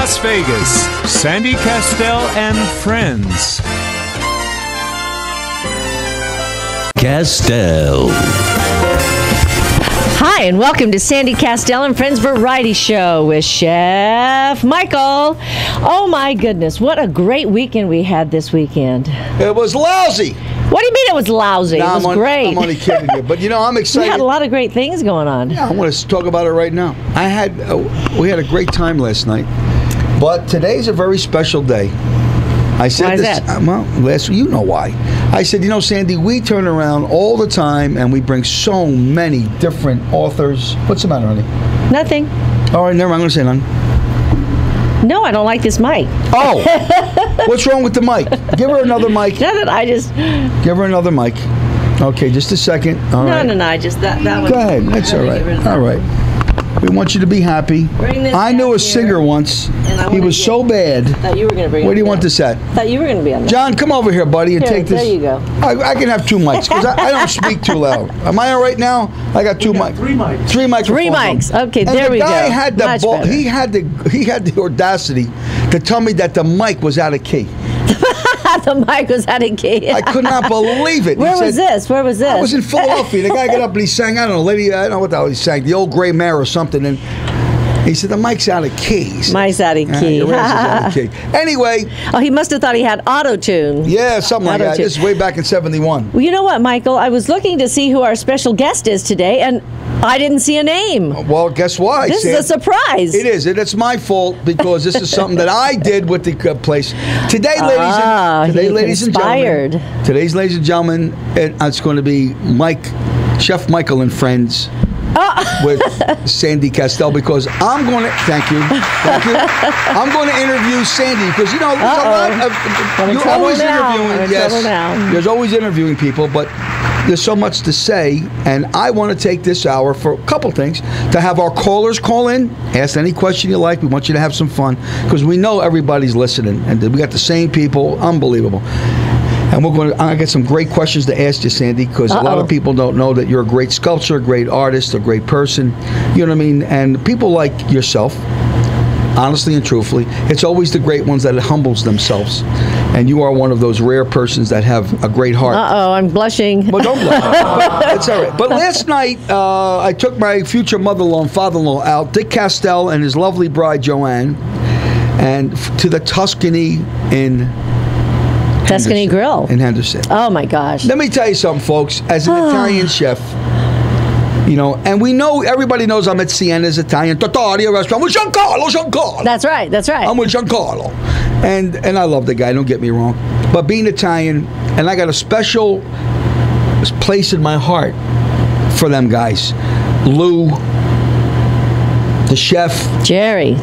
Las Vegas, Sandy Kastel and friends. Kastel. Hi, and welcome to Sandy Kastel and Friends Variety Show with Chef Michael. Oh my goodness, what a great weekend we had this weekend. It was lousy. What do you mean it was lousy? No, it was great. I'm only kidding you, but I'm excited. We had a lot of great things going on. Yeah, I want to talk about it right now. We had a great time last night, but today's a very special day. I said why is that? You know why. I said, Sandy, we turn around all the time and we bring so many different authors. What's the matter, honey? Nothing. All right, never mind. I'm going to say none. No, I don't like this mic. Oh, what's wrong with the mic? Give her another mic. Nothing, I just... Give her another mic. Okay, just a second. All right. No, I just... That one. Go ahead. That's all right. All right. We want you to be happy. I knew a singer once. He was so bad. Thought you were going to bring. Where do you want this at? Thought you were going to be on that. John, come over here, buddy, and take this. There you go. I can have two mics because I don't speak too loud. Am I all right now? I got two mics. Three mics. Three microphones. Three mics. Okay, and there we go. The guy had the Much ball. better. He had the audacity to tell me that the mic was out of key. The mic was out of key. I could not believe it. Where was this? I was in Philadelphia. The guy got up and he sang, I don't know what the hell he sang, The Old Gray Mare or something, and he said, the mic's out of key. Mic's out of key. Your ass is out of key. Anyway. Oh, he must have thought he had auto-tune. Yeah, something like that. This is way back in 71. Well, you know what, Michael? I was looking to see who our special guest is today, and I didn't see a name. Well, guess why? This is a surprise. It is. It's my fault because this is something that I did with the place. Today, ladies and gentlemen. Today's, ladies and gentlemen, it's going to be Chef Michael and Friends. With Sandy Kastel, because I'm going to I'm going to interview Sandy because there's a lot of you're always interviewing. Yes, there's always interviewing people, but there's so much to say, and I want to take this hour for a couple things to have our callers call in, ask any question you like. We want you to have some fun because we know everybody's listening, and we got the same people. Unbelievable. And I'm going to get some great questions to ask you, Sandy, because a lot of people don't know that you're a great sculptor, a great artist, a great person. You know what I mean? And people like yourself, honestly and truthfully, it's always the great ones that humbles themselves. And you are one of those rare persons that have a great heart. I'm blushing. Well, don't blush. It's all right. But last night, I took my future mother-in-law and father-in-law out, Dick Kastel and his lovely bride, Joanne, and to the Tuscany in Tuscany Grill in Henderson. Oh my gosh! Let me tell you something, folks. As an Italian chef, and we know everybody knows I'm at Sienna's Italian Trattoria restaurant with Giancarlo. That's right. I'm with Giancarlo, and I love the guy. Don't get me wrong, but being Italian, and I got a special place in my heart for them guys. Lou, the chef, Jerry.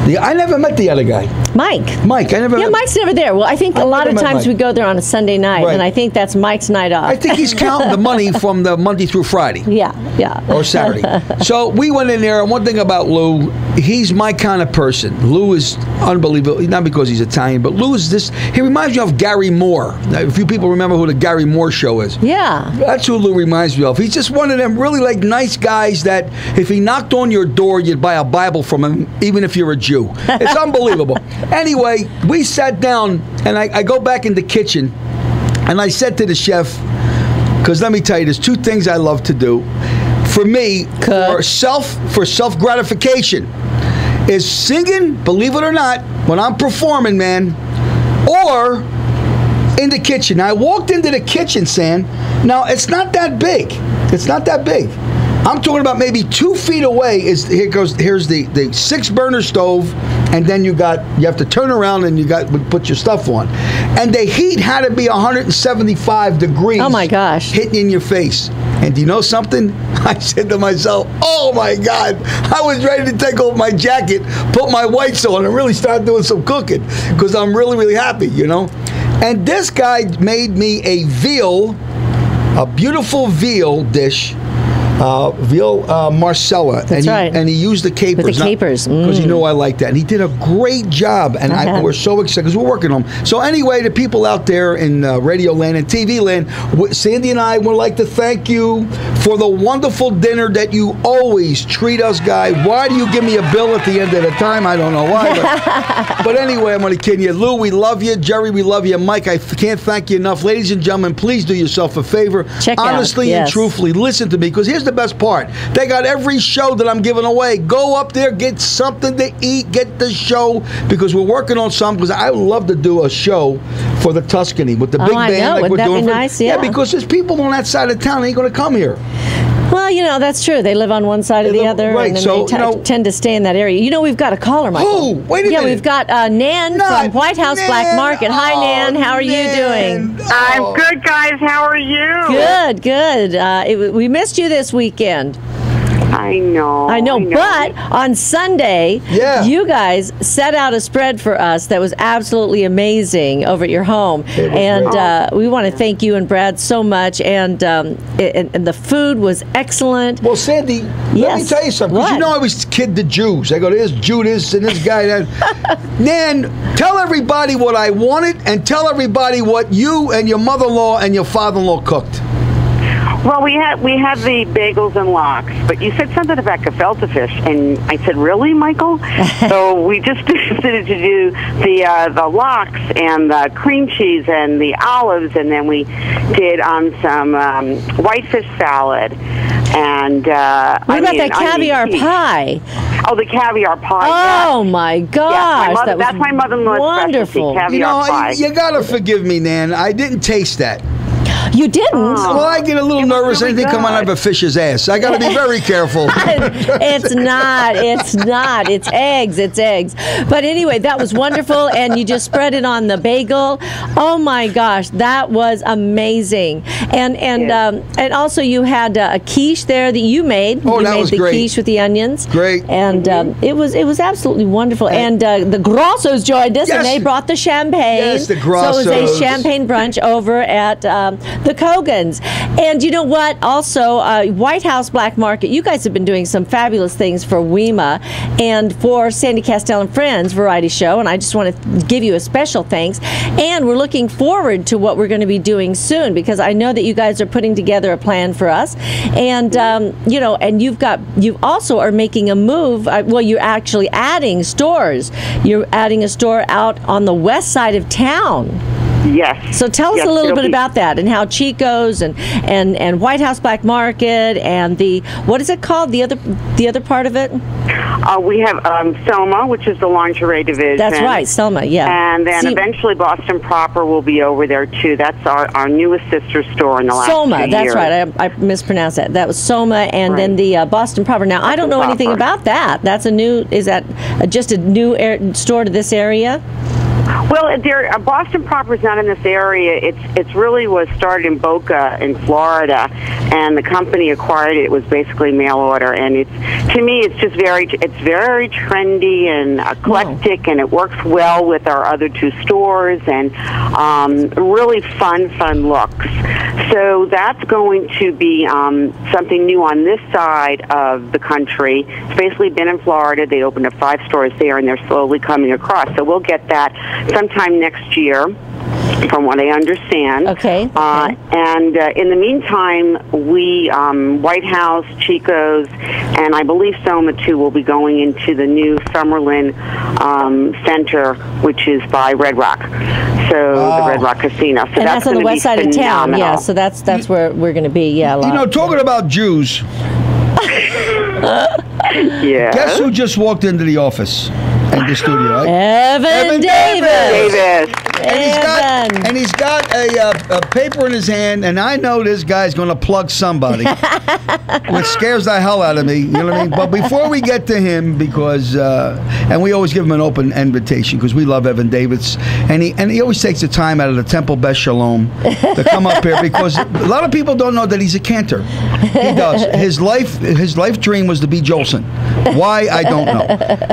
I never met the other guy. Mike, I never. Yeah, Mike's never there. Well, I think a lot of times we go there on a Sunday night, and I think that's Mike's night off. I think he's counting the money from the Monday through Friday. Yeah. Or Saturday. So we went in there, and one thing about Lou, he's my kind of person. Lou is unbelievable, not because he's Italian, but Lou is this. He reminds me of Gary Moore. A few people remember who the Gary Moore show is. Yeah. That's who Lou reminds me of. He's just one of them really nice guys that if he knocked on your door, you'd buy a Bible from him, even if you're a Jew. It's unbelievable. Anyway, we sat down, and I go back in the kitchen, and I said to the chef, because let me tell you, there's two things I love to do. For me, for self gratification, is singing, believe it or not, when I'm performing, man, or in the kitchen. Now, I walked into the kitchen, Sam. Now, it's not that big. I'm talking about maybe 2 feet away. Here's the 6-burner stove, and then you have to turn around and you put your stuff on, and the heat had to be 175 degrees. Oh my gosh! Hitting in your face. And do you know something? I said to myself, "Oh my God!" I was ready to take off my jacket, put my whites on, and really start doing some cooking because I'm really, really happy, And this guy made me a beautiful veal dish veal Marcella. That's right. And he used the capers. With the capers. Because you know I like that. And he did a great job. And we're so excited because we're working on him. So anyway, the people out there in Radio Land and TV Land, Sandy and I would like to thank you for the wonderful dinner that you always treat us, guys. Why do you give me a bill at the end of the time? I don't know why. But anyway, I'm only kidding you. Lou, we love you. Jerry, we love you. Mike, I can't thank you enough. Ladies and gentlemen, please do yourself a favor. Check Honestly out, and truthfully, listen to me, because here's the best part. They got every show that I'm giving away. Go up there, get something to eat, get the show, because we're working on something, because I would love to do a show for the Tuscany with the big band like we're doing. Be nice? Yeah, because there's people on that side of town that ain't going to come here. Well, that's true. They live on one side or the other, right, and then so, they tend to stay in that area. We've got a caller, Michael. Who? Wait a minute. Yeah, we've got Nan from White House Black Market. Hi, Nan. How are you doing? I'm good, guys. How are you? Good, good. We missed you this weekend. I know. But on Sunday, you guys set out a spread for us that was absolutely amazing over at your home. And we want to thank you and Brad so much. And the food was excellent. Well, Sandy, let me tell you something. Because I always kid the Jews. I go, there's Judas and this guy. Nan, tell everybody what I wanted and tell everybody what you and your mother-in-law and your father-in-law cooked. Well, we had the bagels and lox, but you said something about gefilte fish, and I said, really, Michael? So we just decided to do the lox and the cream cheese and the olives, and then we did some whitefish salad. And what about that caviar pie? Oh, the caviar pie. Oh, my gosh. Yes, that's my mother-in-law's wonderful specialty, caviar pie. You got to forgive me, Nan. I didn't taste that. You didn't? Well, I get a little nervous. Really Anything come out of a fish's ass. I got to be very careful. It's not. It's eggs. But anyway, that was wonderful, and you just spread it on the bagel. Oh my gosh, that was amazing. And also you had a quiche there that you made. Oh, that was great. You made the quiche with the onions. Great. And it was absolutely wonderful. And the Grossos joined us, and they brought the champagne. Yes, the Grossos. So it was a champagne brunch over at the Cogans. And you know what? Also, White House Black Market, you guys have been doing some fabulous things for WEMA and for Sandy Kastel and Friends Variety Show, and I just want to give you a special thanks. And we're looking forward to what we're going to be doing soon, because I know that you guys are putting together a plan for us. And, and you also are making a move. Well, you're actually adding stores. You're adding a store out on the west side of town. Yes. So tell us a little bit about that, and how Chico's and White House Black Market and what is it called? The other part of it? We have Selma, which is the lingerie division. That's right, Selma, yeah. And then eventually Boston Proper will be over there too. That's our newest sister store in the last Soma, 2 that's years. right. I mispronounced that. That was Soma, and then the Boston Proper. Now, I don't know anything about that. Is that just a new store to this area? Well, Boston Proper is not in this area. It's really was started in Boca in Florida, and the company acquired it. It was basically mail order, and to me it's just very trendy and eclectic, and it works well with our other two stores, and really fun looks. So that's going to be something new on this side of the country. It's basically been in Florida. They opened up 5 stores there, and they're slowly coming across. So we'll get that sometime next year, from what I understand. Okay. And in the meantime, we, White House, Chico's, and I believe Soma too, will be going into the new Summerlin Center, which is by Red Rock. So the Red Rock Casino. So and that's on the west side of town. Yeah. So that's where we're going to be. Yeah. Talking about Jews. Yeah. Guess who just walked into the office and the studio? Right? Evan Davis. Davis. He's got a paper in his hand, and I know this guy's going to plug somebody, which scares the hell out of me. You know what I mean? But before we get to him, because and we always give him an open invitation because we love Evan Davis, and he always takes the time out of the Temple Beth Shalom to come up here, because a lot of people don't know that he's a cantor. He does. His life dream was to be Jolson. Why, I don't know.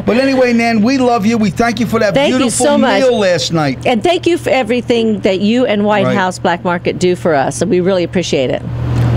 But anyway, Nan, we love you. We thank you for that beautiful meal last night. And thank you for everything that you and White House Black Market do for us. So we really appreciate it.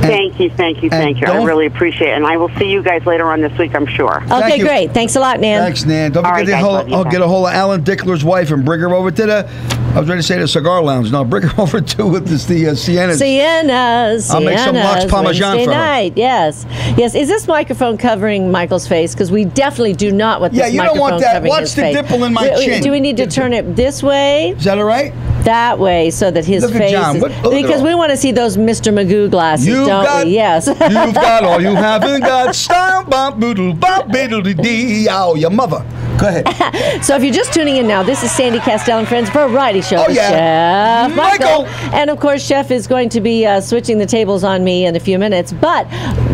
Thank you. I really appreciate it. And I will see you guys later on this week, I'm sure. Okay, great. Thanks a lot, Nan. Thanks, Nan. Don't forget I'll get a hold of Alan Dickler's wife and bring her over to I was ready to say the cigar lounge. No, bring her over to the Siennas. I'll make some lox parmesan for her. Night. Yes. Is this microphone covering Michael's face? Because we definitely do not want this microphone you don't want that. covering Watch his the face. dimple in my chin. Do we need to turn it this way? Is that all right? That way, so that his Look at face John. is... Because we want to see those Mr. Magoo glasses, don't we? Yes. You've got all you haven't got. Style, bop, boodle, bop, biddle, dee. Oh, your mother. Go ahead. So if you're just tuning in now, this is Sandy Kastel and Friends Variety Show with yeah. Chef Michael. And of course, Chef is going to be switching the tables on me in a few minutes. But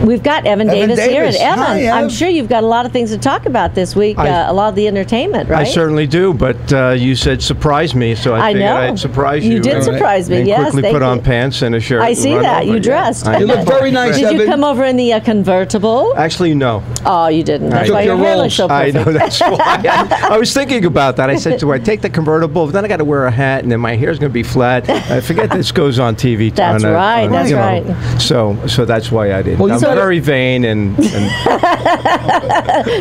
we've got Evan Davis here. And Evan, Hi, I'm sure you've got a lot of things to talk about this week, a lot of the entertainment, right? I certainly do, but you said surprise me, so I figured I'd surprise you. You did surprise me, and yes. quickly put on pants and a shirt. I see that. You dressed. You look very nice, Did Evan. you come over in the convertible? Actually, no. Oh, you didn't. That's why your hair looks so perfect. I know, that's why. I was thinking about that. I said, do I take the convertible? Then I got to wear a hat, and then my hair's going to be flat. I forget this goes on TV. That's right. That's right. So that's why I didn't. Well, I'm very vain and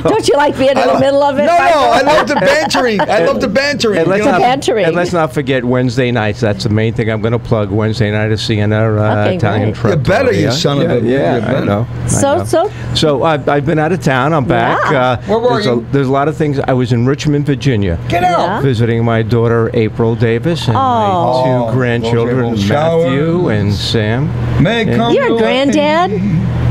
Don't you like being in the middle of it? No, I love the bantering. And let's not forget Wednesday nights. That's the main thing I'm going to plug. Wednesday night at Sienna Italian Truck. You better, you son of a... Yeah, I know. So I've been out of town. I'm back. Yeah. Where were you? There's a lot of things. I was in Richmond, Virginia. Get out. Visiting my daughter, April Davis, and my two grandchildren, Matthew and Sam. You're a granddad?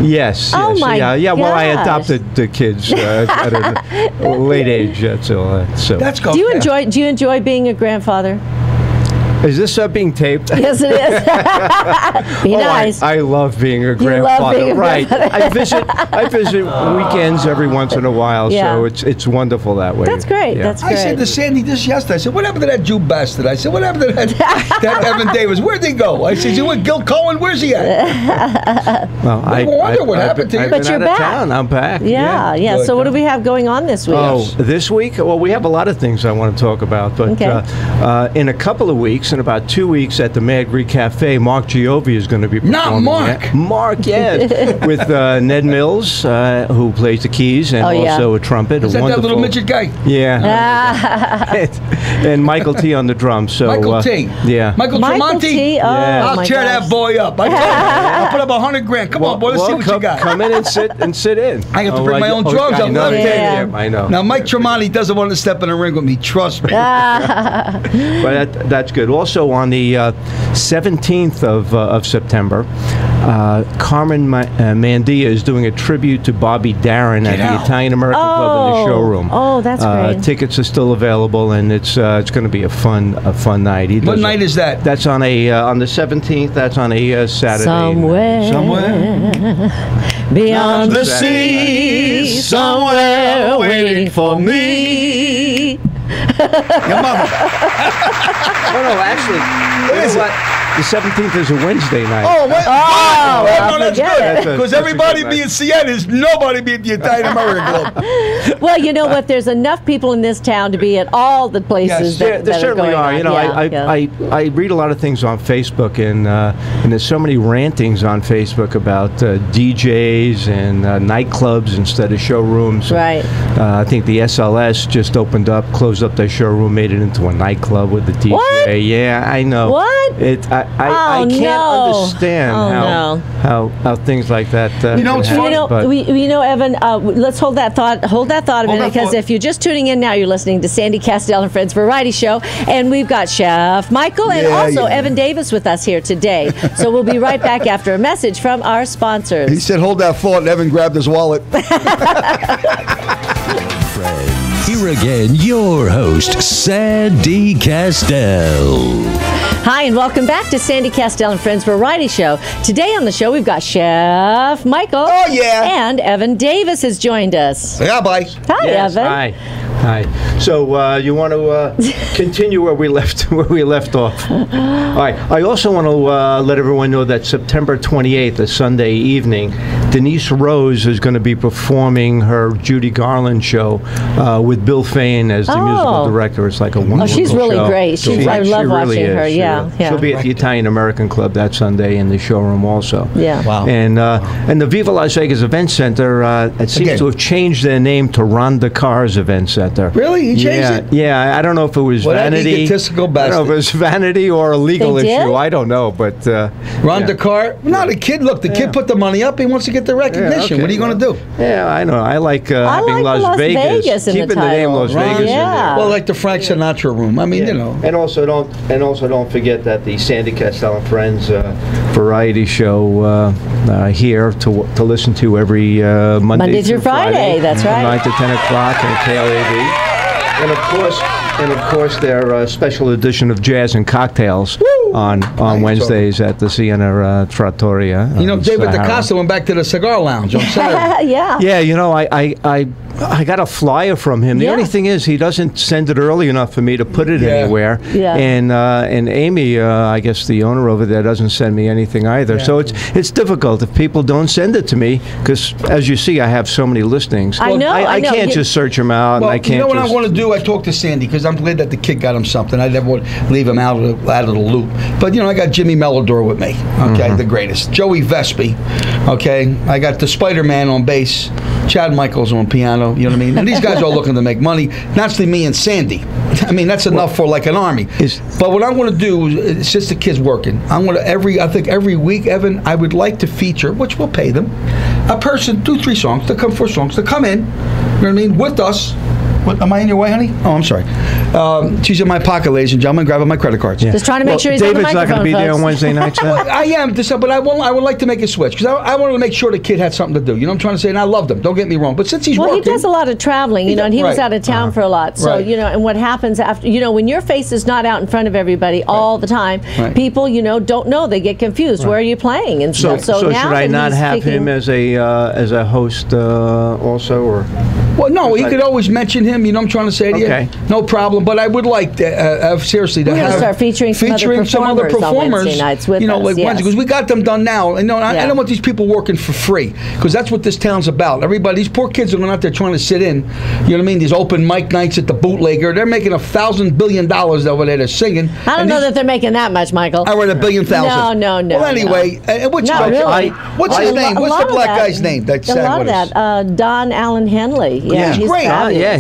Yes. Oh yes. my Yeah. Well, I gosh. adopted the kids at a late age. So That's cool. Do you enjoy being a grandfather? Is this being taped? Yes, it is. Be nice. I love being a grandfather. love being a grandfather. I visit weekends every once in a while, so it's wonderful that way. That's great. Yeah. That's great. I said to Sandy this yesterday. I said, what happened to that Jew bastard? I said, what happened to that Evan Davis? Where'd he go? I said, you with Gil Cohen? Where's he at? Well, I wonder what happened to you. But you're out of back. Town. I'm back. Yeah. Good. So what do we have going on this week? Oh, this week? Well, we have a lot of things I want to talk about. But in a couple of weeks, in about 2 weeks at the Mad Greek Cafe, Mark Giovi is going to be performing. Not Mark. Mark, yes. With Ned Mills, who plays the keys and also a trumpet. Is that little midget guy? Yeah. And Michael T on the drums. So, Michael T. Yeah. Michael Tremonti. T. Oh, Yeah. I'll tear that boy up. I told you. I'll put up $100,000. Come on, boy. Let's see what you got. Come in and sit in. I have to bring my own drugs. I'm not Yeah. I know. Now, Mike Tremonti doesn't want to step in the ring with me. Trust me. But that's good. Also, on the 17th of September, Carmen Mandia is doing a tribute to Bobby Darin at the Italian American Club in the showroom. Oh, that's great. Tickets are still available, and it's going to be a fun night. What night is that? That's on the 17th. That's on a Saturday. Somewhere beyond the sea, somewhere waiting for me. Your mother. No, actually, What is it? The 17th is a Wednesday night. Oh, what? well, no, that's forget good. Because everybody be at Sienna's, nobody be at the Italian American Club. Well, you know what? There's enough people in this town to be at all the places that there are certainly going are. on. You know, I read a lot of things on Facebook, and there's so many rantings on Facebook about DJs and nightclubs instead of showrooms. Right. I think the SLS just closed up their showroom, made it into a nightclub with the DJ. What? Yeah, I know. What? I can't understand how things like that. You know, Evan. Let's hold that thought. Hold that thought a minute, because if you're just tuning in now, you're listening to Sandy Kastel and Friends Variety Show, and we've got Chef Michael and also Evan Davis with us here today. So we'll be right back after a message from our sponsors. He said, "Hold that thought," and Evan grabbed his wallet. Here again, your host, Sandy Kastel. Hi, and welcome back to Sandy Kastel and Friends Variety Show. Today on the show, we've got Chef Michael. Oh, yeah. And Evan Davis has joined us. Yeah, bye. Hi, Yes, Evan. Hi. So you want to continue where we left off? All right. I also want to let everyone know that September 28th, a Sunday evening, Denise Rose is going to be performing her Judy Garland show with Bill Fain as the musical director. It's like a wonderful show. She's really great. I love watching her. Yeah. She'll be at the Italian American Club that Sunday in the showroom also. Yeah. Wow. And the Viva Las Vegas Event Center, it seems to have changed their name to Rhonda Carr's Event Center. Really? He changed it? Yeah, I don't know if it was vanity. Egotistical bastard. I don't know if it was vanity or a legal issue. I don't know, but Rhonda Carr? No, the kid. Look, the kid put the money up. He wants to get the recognition. What are you going to do? Yeah, I know. I like having Las Vegas in keeping the name Las Vegas in there. Well, like the Frank Sinatra room. I mean, you know. And also don't forget that the Sandy Kastel and Friends variety show here to listen to every Monday through Friday. That's from right. 9 to 10 o'clock on KLAV. And of course, their special edition of Jazz and Cocktails on Wednesdays at the Siena Trattoria. You know, David DeCosta went back to the cigar lounge on Saturday. Yeah. You know, I got a flyer from him. The only thing is, he doesn't send it early enough for me to put it anywhere. Yeah. And Amy, I guess the owner over there, doesn't send me anything either. So it's difficult if people don't send it to me, because as you see, I have so many listings. I know. I can't just search them out. Well, and I can't. You know what I want to do? I talked to Sandy, because I'm glad that the kid got him something. I never would leave him out of the loop. But you know, I got Jimmy Melodor with me. Okay, the greatest. Joey Vespi. Okay, I got the Spider-Man on bass. Chad Michaels on piano, you know what I mean? And these guys are all looking to make money. Naturally, me and Sandy. I mean, that's enough for like an army. But what I'm going to do is, since the kid's working, I'm going to every week, Evan, I would like to feature, which we'll pay them, a person, 2-3 songs, to come 4 songs, to come in, you know what I mean, with us. What, am I in your way, honey? Oh, I'm sorry. She's in my pocket, ladies and gentlemen, grabbing my credit cards. Just trying to make sure he's on the David's microphone, not going to be there folks. on Wednesday nights. Well, I am, but I would like to make a switch, because I wanted to make sure the kid had something to do. You know what I'm trying to say? And I loved him. Don't get me wrong. But since he's working, he does a lot of traveling, you know, and he was out of town for a lot. So, you know, and what happens after, you know, when your face is not out in front of everybody all the time, people, you know, don't know. They get confused. Where are you playing and stuff? So should I not have him as a host also, or? Well, no, he could always mention him. You know what I'm trying to say to you? No problem. But I would like to, seriously, to have start featuring some other performers on Wednesday nights with us, like Wednesday, because we got them done now. And I don't want these people working for free, because that's what this town's about. Everybody, these poor kids are going out there trying to sit in. You know what I mean? These open mic nights at the Bootlegger. They're making $1,000 billion over there. They're singing. I don't know that they're making that much, Michael. I read $1 billion. No. Well, anyway, what's his name? What's the black guy's name? A lot of that. Don Allen Henley. Yeah, he's great.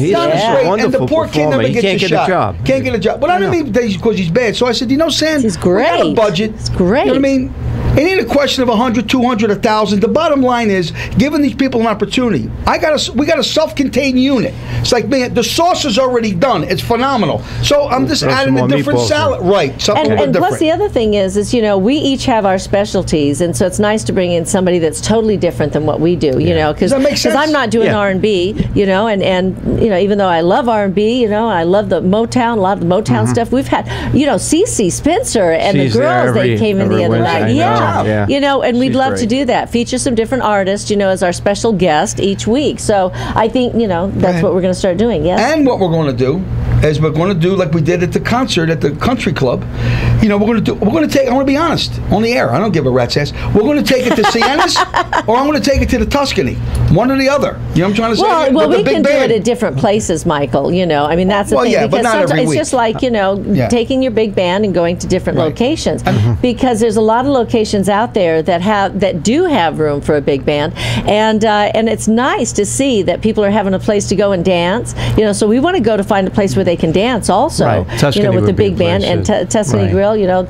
He's great. wonderful And the poor kid never performer. gets a job. Can't get a job. But I don't mean because he's bad. So I said, you know, Sam, he's great. We got a budget. It's great. You know what I mean? It ain't a question of 100, 200, 1,000. The bottom line is giving these people an opportunity. We got a self-contained unit. It's like, man, the sauce is already done. It's phenomenal. So I'm just adding a different salad. Right. Something and different. Plus the other thing is, you know, we each have our specialties, and so it's nice to bring in somebody that's totally different than what we do, you know, because I'm not doing R&B, you know, and you know, even though I love R&B, you know, I love the Motown, a lot of the Motown stuff. We've had, you know, Cece Spencer and the girls, they came in the other night. Yeah. You know, and we'd love to do that. Feature some different artists, you know, as our special guest each week. So I think, you know, that's what we're going to start doing, yes? And what we're going to do is we're going to do like we did at the concert at the country club. You know, we're going to take, I want to be honest, on the air, I don't give a rat's ass. We're going to take it to Siena's or I'm going to take it to the Tuscany. One or the other. You know what I'm trying to say? Well, we can do it at different places, Michael, you know. I mean, that's the thing. Yeah, because but not every it's week. just like, you know, taking your big band and going to different locations. Because there's a lot of locations out there that do have room for a big band, and it's nice to see that people are having a place to go and dance. You know, so we want to go to find a place where they can dance also. Tuscany, you know, with the big band and Tuscany Grill. You know,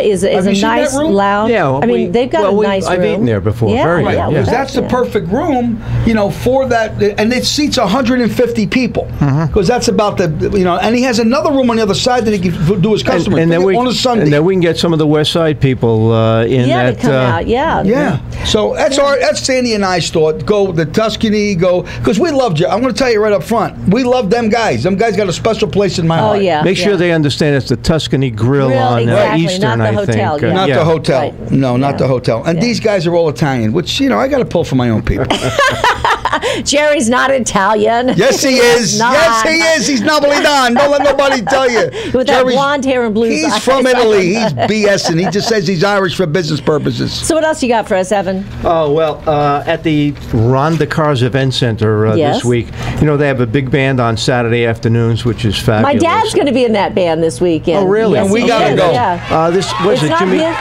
is a nice lounge. Yeah, I mean, they've got a nice room. I've eaten there before. Yeah, Very good. Because that's the perfect room, you know, for that, and it seats 150 people. Because that's about the, you know, and he has another room on the other side that he can do his customers and then on a Sunday. And then we can get some of the West Side people in that. To come out. Yeah. So that's Sandy and I's thought. Go the Tuscany, because we loved you. I'm going to tell you right up front. We love them guys. Them guys got a special place in my heart. Yeah. Make sure they understand it's the Tuscany Grill on Eastern, not the hotel, think. Not the hotel. Right. No, not the hotel. And these guys are all Italian, which, you know, I got to pull for my own people. Jerry's not Italian. Yes, he is. Not. Yes, he is. He's Napolitan. Don't let nobody tell you. With that blonde hair and blue eyes. He's from Italy. He's BSing. He just says he's Irish for business purposes. So what else you got for us, Evan? Oh, well, at the Ron DeCar's Event Center Yes. this week, they have a big band on Saturday afternoons, which is fabulous. My dad's going to be in that band this weekend. Oh, really? Yes, And we he gotta is, go. Yeah.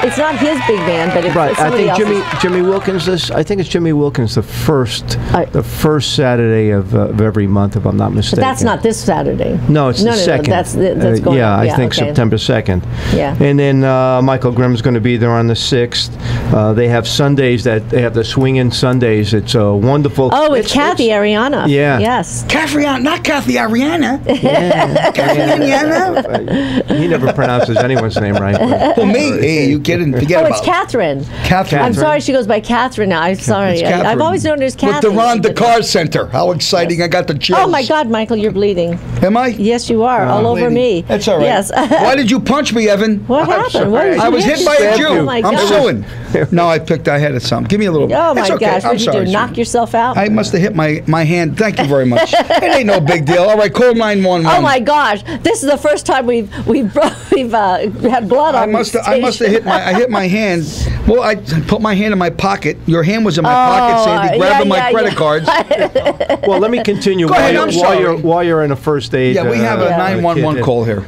It's not his big band, but it's Right, I somebody think else's. Jimmy Wilkins. I think it's Jimmy Wilkins the first Saturday of every month, if I'm not mistaken. But that's not this Saturday. No, it's the second. That's going yeah, on. I think okay. September 2nd. Yeah. And then Michael Grimm's going to be there on the 6th. They have Sundays that they have the Swingin' Sundays. It's a wonderful. Oh, with Kathy Ariana. Yeah. Yes. Kathy, not Kathy Ariana. Yeah. Kathy Ariana. He never pronounces anyone's name right. Well, me? Hey, you kidding? Forget Oh, about it's Catherine. Catherine. I'm sorry she goes by Catherine now. I'm sorry. It's Catherine. I've always known her as Kathy. With the Ron DeCar Center. How exciting. I got the chills. Oh, my God, Michael, you're bleeding. Am I? Yes, you are. All over Lady. me. That's all right. Yes. Why did you punch me, Evan? What happened? What did I you was hit by a Stabbed Jew. you. Oh, my I'm gosh. suing. No, I had something. Give me a little. Oh, It's my okay. gosh. What I'm did you sorry, do? Knock sweetie. yourself out? I must have hit my hand. Thank you very much. It ain't no big deal. All right, call 911. Oh, my gosh. This is the first time we've had blood on I must have hit my hand. Well, I put my hand in my pocket. Your hand was in my pocket, Sandy, grabbing my credit cards. Well, let me continue. Go ahead, I'm sorry. While you're in a first aid. Yeah, we have a 911 kid. call here.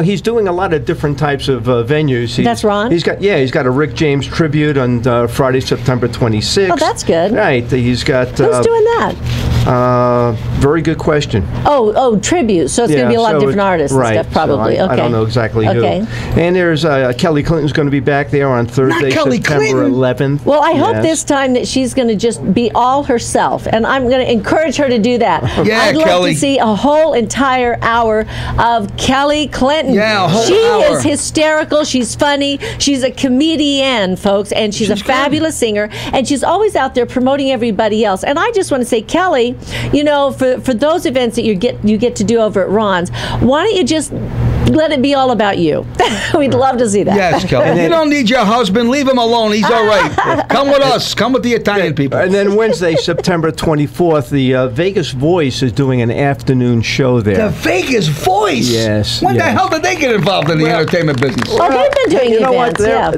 He's doing a lot of different types of venues. That's Ron? He's got a Rick James tribute on Friday, September 26th. Oh, that's good. Right. He's got. Who's doing that? Very good question. Oh, tribute. So it's going to be a lot of different artists right, and stuff, probably. So Okay. I don't know exactly who. Okay. And there's Kelly Clinton's going to be back there on Thursday, Kelly September Clinton. 11th. Well, I hope Yes. this time that she's going to just be all herself, and I'm going to encourage her to do that. Yeah, I'd love Kelly. to see a whole entire hour of Kelly Clinton. Yeah, a whole she hour. is hysterical. She's funny. She's a comedian, folks, and she's a good. fabulous singer, and she's always out there promoting everybody else. And I just want to say, Kelly, for those events that you get to do over at Ron's, why don't you just let it be all about you? We'd love to see that. Yes, Kelly. You don't need your husband. Leave him alone. He's all right. Come with us. Come with the Italian people. And then Wednesday, September 24th, the Vegas Voice is doing an afternoon show The there. Vegas Voice. Yes, When the yes. hell did they get involved in the entertainment business? Oh, they've been doing You know what? events,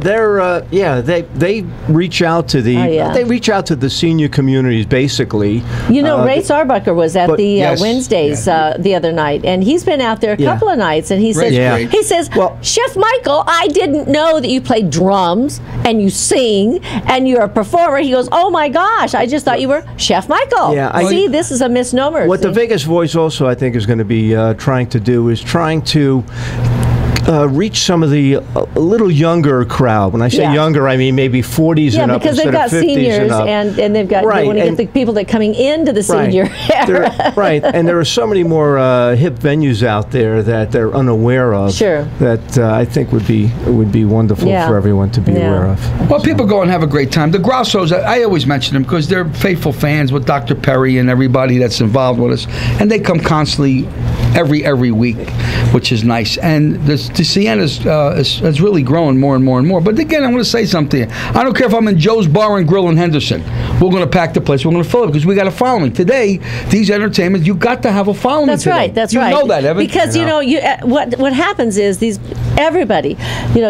They reach out to the they reach out to the senior communities basically. Ray Sarbucker was at the yes, Wednesdays the other night, and he's been out there a couple of nights, and he says, great. he says, Well- Chef Michael, I didn't know that you play drums and you sing and you're a performer. He goes, oh my gosh, I just thought you were Chef Michael. Yeah, See, this is a misnomer. What the See? Vegas Voice also, I think, is going to be trying to do is trying to reach some of the a little younger crowd. When I say Yeah. younger, I mean maybe 40s and up because they've instead got of 50s seniors and up. and they've got they Right, want to get and- the people that are coming into the Right. senior era. Right, and there are so many more hip venues out there that they're unaware of. Sure. That I think would be wonderful Yeah. for everyone to be Yeah. aware of. Well, people go and have a great time. The Grossos, I always mention them because they're faithful fans with Dr. Perry and everybody that's involved with us, and they come constantly every week, which is nice. And the Sienna's is really growing more and more and more. But again, I want to say something. I don't care if I'm in Joe's Bar and Grill in Henderson. We're going to pack the place. We're going to fill it because we got a following. Today, these entertainments, you got to have a following. That's today. right. That's you right. You know that, Evan. Because what happens is everybody,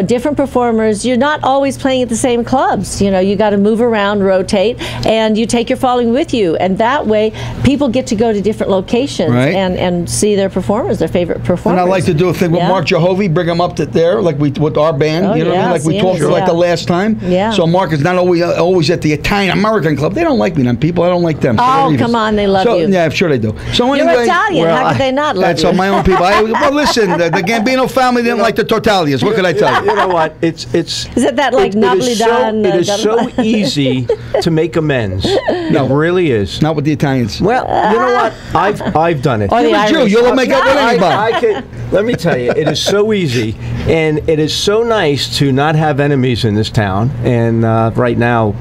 different performers. You're not always playing at the same clubs. You got to move around, rotate, and you take your following with you, and that way people get to go to different locations Right. and see their performers, their favorite performers. And I like to do a thing with Yeah. Mark Jehovah, bring him up to there, like we with our band. Oh, You know what I mean? yeah, Like we Sienna, talked like yeah. the last time. Yeah. So Mark is not always at the Italian American club. They don't like me, them people. I don't like them. So Oh, they're even- come on, they love so, you. Yeah, I'm sure they do. So You're anyway, Italian. How could they not love that's you? on my own people. Well, listen, the Gambino family didn't like the tortillas. What could I tell you? You know what? It's Is it that like it is so, Napolitan? it is so easy to make amends. No. It really is. Not with the Italians. Well, you know what? I've done it. Or the You're a Jew. Irish. You'll make up with anybody. Let me tell you, it is so easy, and it is so nice to not have enemies in this town. And right now,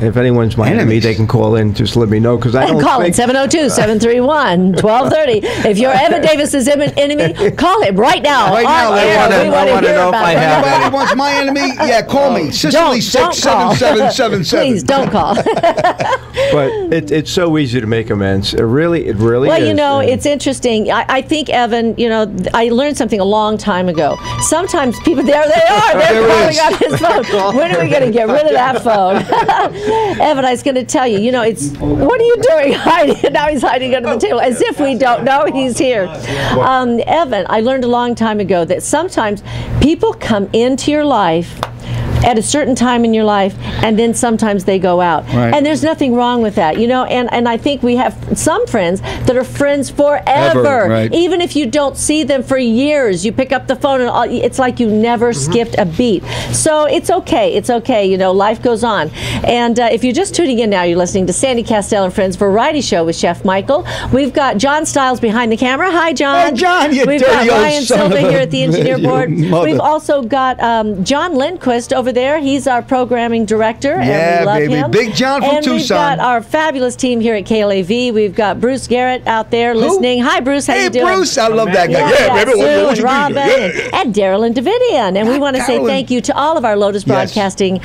if anyone's my enemy, they can call in. Just let me know, because I don't call in 702-731-1230. If you're Evan Davis's enemy, call him right now. Right now, I want to know if I have Anybody any. wants my enemy? Yeah, call me. Sicily don't call. 67777. Please don't call. But it's so easy to make amends. It really is. Well, you know, it's interesting. I think, Evan, you know, I learned something a long time ago. Sometimes people, there they are. They're calling on his phone. When are we going to get rid of that phone? Evan, I was going to tell you, you know, what are you doing hiding? Now he's hiding under the table, as if we don't know he's here. Evan, I learned a long time ago that sometimes people come into your life at a certain time in your life, and then sometimes they go out. Right. And there's nothing wrong with that, you know, and I think we have some friends that are friends forever. Right. Even if you don't see them for years, you pick up the phone and it's like you never skipped a beat. So it's okay, you know, life goes on. And if you're just tuning in now, you're listening to Sandy Kastel and Friends Variety Show with Chef Michael. We've got John Stiles behind the camera. Hi, John. Hey, John, you We've dirty got old Ryan son Silva of a- here at the engineer your board. mother. We've also got John Lindquist over there. He's our programming director, Yeah, and we love baby. him. Big John from and Tucson. We've got our fabulous team here at KLAV. We've got Bruce Garrett out there listening. Hi, Bruce. How Hey, you doing? Bruce, I love that guy. Yeah, baby. Sue What and you Robin mean? and Daryl and Davidian. And we want to say Carolyn. thank you to all of our Lotus Yes. Broadcasting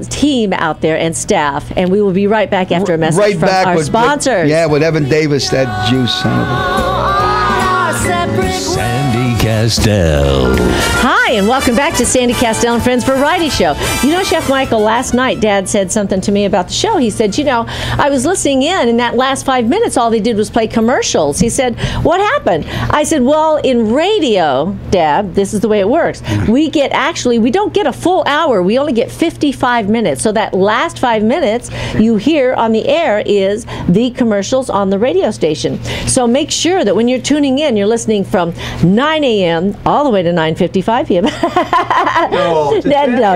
team out there and staff. And we will be right back after a message Right from back our with, sponsors. with Evan Davis, that juice son of a... Sandy Kastel. Hi, and welcome back to Sandy Kastel and Friends Variety Show. You know, Chef Michael, last night Dad said something to me about the show. He said, you know, I was listening in that last 5 minutes, all they did was play commercials. He said, what happened? I said, well, in radio, Dad, this is the way it works. We don't get a full hour. We only get 55 minutes. So that last 5 minutes you hear on the air is the commercials on the radio station. So make sure that when you're tuning in, you're listening from 9 a.m. all the way to 9:55 p.m. No,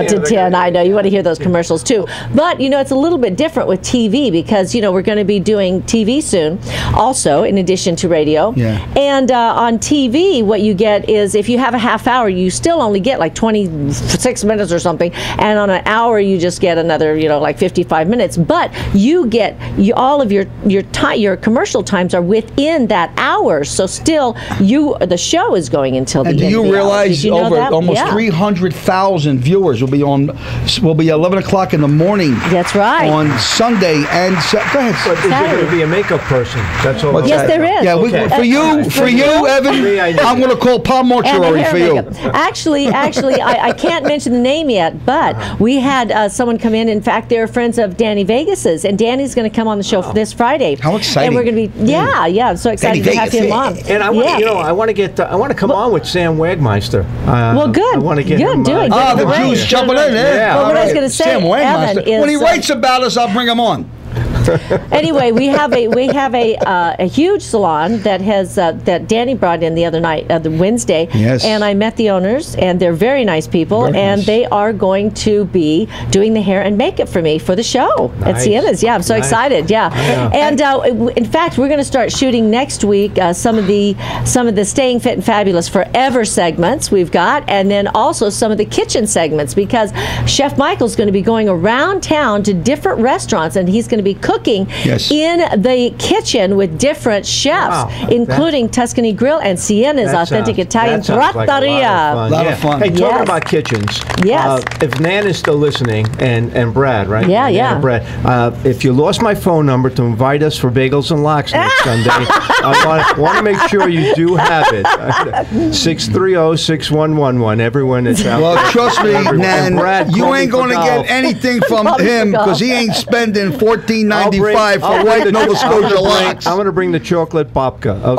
to 10. I know you want to hear those commercials too. But you know, it's a little bit different with TV because you know we're going to be doing TV soon, also in addition to radio. Yeah. And on TV, what you get is if you have a half hour, you still only get like 26 minutes or something, and on an hour you just get another, you know, like 55 minutes. But you get all of your commercial times are within that hour. So still, the show is going until the And end do of you the hour. realize Did you know over that? almost Yeah. 300,000 viewers will be 11 o'clock in the morning. That's right. On Sunday and go ahead. But is there going to be a makeup person? That's all. What's Yes, that? there is. Yeah, Okay. for you, Evan. Me, I know. I'm going to call Palm And the Mortuary hair for you. makeup. Actually, I can't mention the name yet, but we had someone come in. In fact, they're friends of Danny Vegas's, and Danny's going to come on the show this Friday. How exciting. And we're going to be, I'm so excited Danny to have Vegas. him on. And I want to come on with Sam Wagmeister. Well, good. I want to get Good, him. do it. Ah, the Great. Jews jumping in there. Yeah. Well, what I was All going to say, Sam Wagmeister. Evan, is when he writes about us, I'll bring him on. Anyway, we have a huge salon that Danny brought in the other night, the Wednesday. Yes. And I met the owners, and they're very nice people, Very and nice. they are going to be doing the hair and makeup for me for the show at Nice. Sienna's. Yeah, I'm so Nice. excited. Yeah. And in fact, we're going to start shooting next week some of the Staying Fit and Fabulous Forever segments we've got, and then also some of the kitchen segments because Chef Michael's going to be going around town to different restaurants, and he's going to be cooking Yes. in the kitchen with different chefs, Wow. including Tuscany Grill and Sienna's That Authentic sounds- Italian that sounds like a Trattoria. Lot of fun. Hey, talking Yes. about kitchens. Yes. If Nan is still listening, and Brad, right? Yeah, Nan yeah. and Brad. If you lost my phone number to invite us for bagels and lox next Sunday, I want to make sure you do have it. 630-6111. Everyone is out Well, there. trust me, Everyone. Nan, And Brad, you call me ain't for going to golf. get anything from Call me for him golf. because he ain't spending $14.95 for I'll white bring Nova the- Scotia lox. I'm going to bring the chocolate babka. Oh,